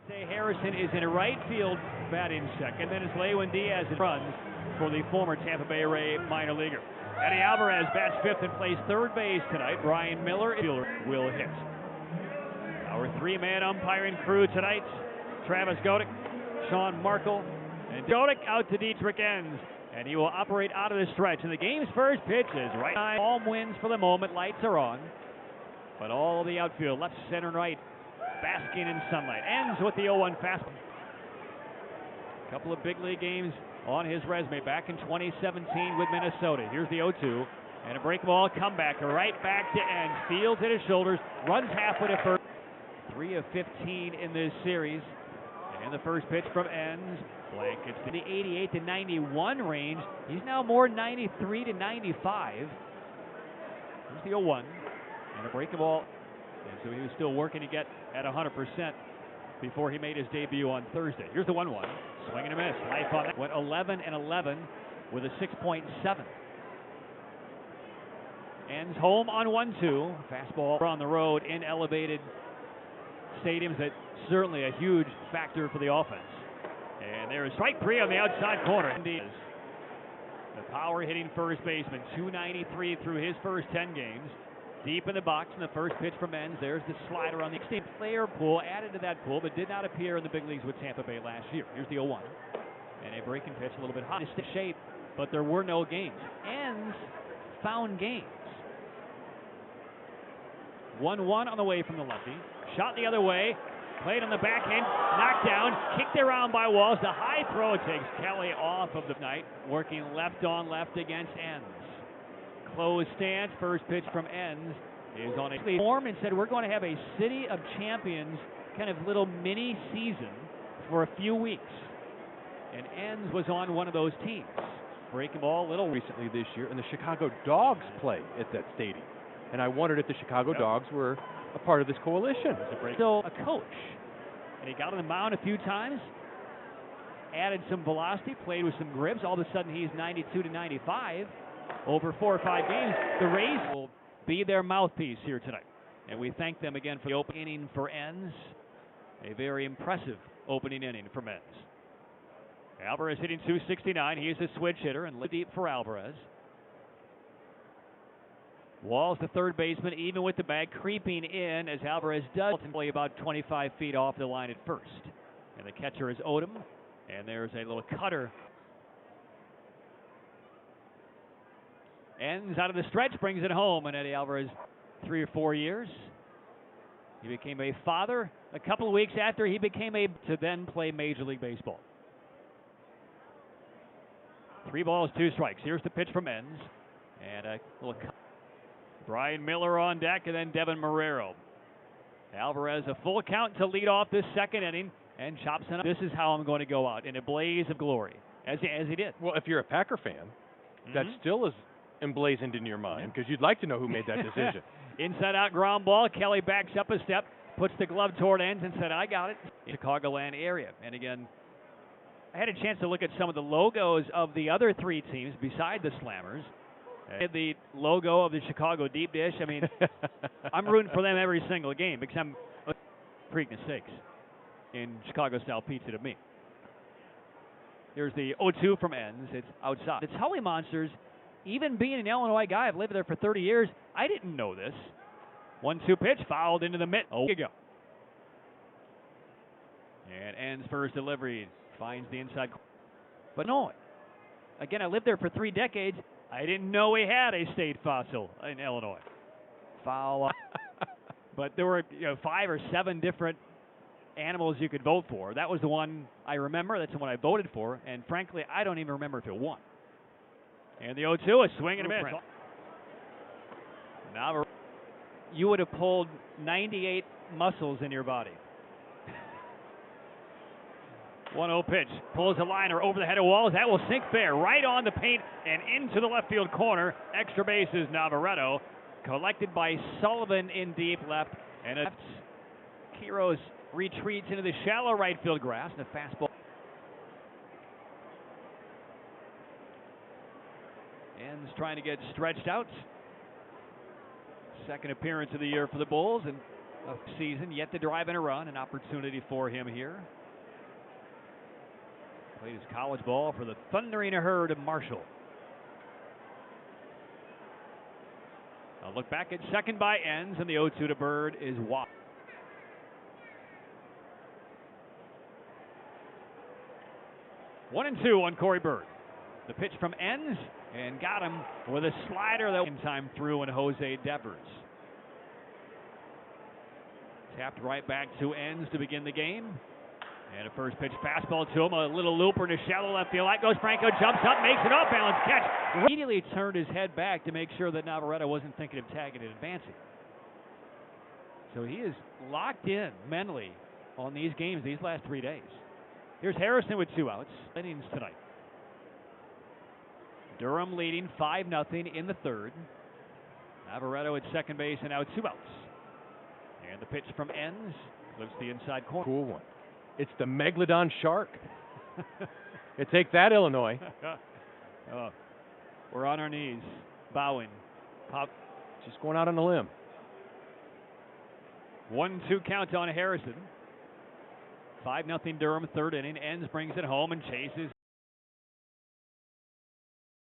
Harrison is in right field, batting second. Then it's Lewin Diaz runs for the former Tampa Bay Ray minor leaguer. Eddie Alvarez bats fifth and plays third base tonight. Brian Miller will hit. Our three-man umpiring crew tonight: Travis Godick, Sean Markle, and Godick out to Dietrich Enns. And he will operate out of the stretch. And the game's first pitch is right. Palm wins for the moment. Lights are on. But all the outfield, left, center, and right, basking in sunlight. Ends with the 0-1 fastball. A couple of big league games on his resume back in 2017 with Minnesota. Here's the 0-2. And a break ball comeback right back to Enns. Fields at his shoulders. Runs halfway to first. 3 of 15 in this series. And the first pitch from Enns. Blankets to the 88 to 91 range. He's now more 93 to 95. Here's the 0-1. And a breaking ball. And so he was still working to get at 100% before he made his debut on Thursday. Here's the 1-1. Swing and a miss. Life on that. Went 11 and 11 with a 6.7. Ends home on 1-2. Fastball on the road in elevated stadiums. That certainly a huge factor for the offense. And there is strike three on the outside corner. The power hitting first baseman, 293 through his first 10 games. Deep in the box in the first pitch from Enns. There's the slider on the extended player pool, added to that pool, but did not appear in the big leagues with Tampa Bay last year. Here's the 0-1. And a breaking pitch, a little bit hot. It's shape, but there were no games. Enns found games. 1-1 on the way from the lefty. Shot the other way. Played on the backhand, knocked down, kicked around by Walls. The high throw takes Kelly off of the night, working left on left against Enns. Closed stance, first pitch from Enns is on a form and said we're going to have a City of Champions kind of little mini season for a few weeks. And Enns was on one of those teams. Breaking ball a little recently this year, and the Chicago Dogs play at that stadium. And I wondered if the Chicago Dogs were a part of this coalition. Still a coach. And he got on the mound a few times, added some velocity, played with some grips. All of a sudden he's 92 to 95 over 4 or 5 games. The Rays will be their mouthpiece here tonight. And we thank them again for the opening inning for Enns. A very impressive opening inning from Enns. Alvarez hitting 269. He is a switch hitter and deep for Alvarez. Walls, the third baseman, even with the bag, creeping in as Alvarez does play about 25 feet off the line at first. And the catcher is Odom. And there's a little cutter. Enns out of the stretch, brings it home. And Eddie Alvarez, 3 or 4 years. He became a father a couple of weeks after he became to then play Major League Baseball. 3 balls, 2 strikes. Here's the pitch from Enns. And a little cut. Brian Miller on deck, and then Devin Marrero. Alvarez a full count to lead off this second inning, and chops it up. This is how I'm going to go out, in a blaze of glory, as he did. Well, if you're a Packer fan, that still is emblazoned in your mind, because you'd like to know who made that decision. Inside-out ground ball. Kelly backs up a step, puts the glove toward Enns, and said, I got it. Chicagoland area. And again, I had a chance to look at some of the logos of the other 3 teams beside the Slammers. The logo of the Chicago deep dish. I mean, I'm rooting for them every single game because I'm Preakness steaks in Chicago-style pizza to me. Here's the 0-2 from Enns. It's outside. It's Holy Monsters. Even being an Illinois guy, I've lived there for 30 years. I didn't know this. 1-2 pitch, fouled into the mitt. Oh, you go. And Enns first delivery finds the inside. But no, again, I lived there for 3 decades. I didn't know we had a state fossil in Illinois. Foul. But there were 5 or 7 different animals you could vote for. That was the one I remember. That's the one I voted for. And frankly, I don't even remember if it won. And the 0-2, a swing and a miss. Now you would have pulled 98 muscles in your body. 1-0 pitch, pulls a liner over the head of Walls. That will sink fair, right on the paint and into the left field corner. Extra bases, Navarreto, collected by Sullivan in deep left. And Quiros retreats into the shallow right field grass. And a fastball. Enns trying to get stretched out. Second appearance of the year for the Bulls. And of season, yet to drive in a run. An opportunity for him here. Played his college ball for the Thundering Herd of Marshall. A look back at second by Enns, and the 0-2 to Bird is wide. 1-2 on Corey Bird. The pitch from Enns, and got him with a slider that in time through, and Jose Devers. Tapped right back to Enns to begin the game. And a first pitch fastball to him, a little looper in a shallow left field. That goes Franco, jumps up, makes an off-balance catch. Immediately turned his head back to make sure that Navarrete wasn't thinking of tagging and advancing. So he is locked in mentally on these games these last 3 days. Here's Harrison with 2 outs. Innings tonight. Durham leading 5-0 in the third. Navarrete at second base and out 2 outs. And the pitch from Enns lifts the inside corner. Cool one. It's the Megalodon Shark. Take that, Illinois. We're on our knees, bowing. Pop. Just going out on a limb. 1-2 count on Harrison. 5-0 Durham, third inning. Enns brings it home and chases.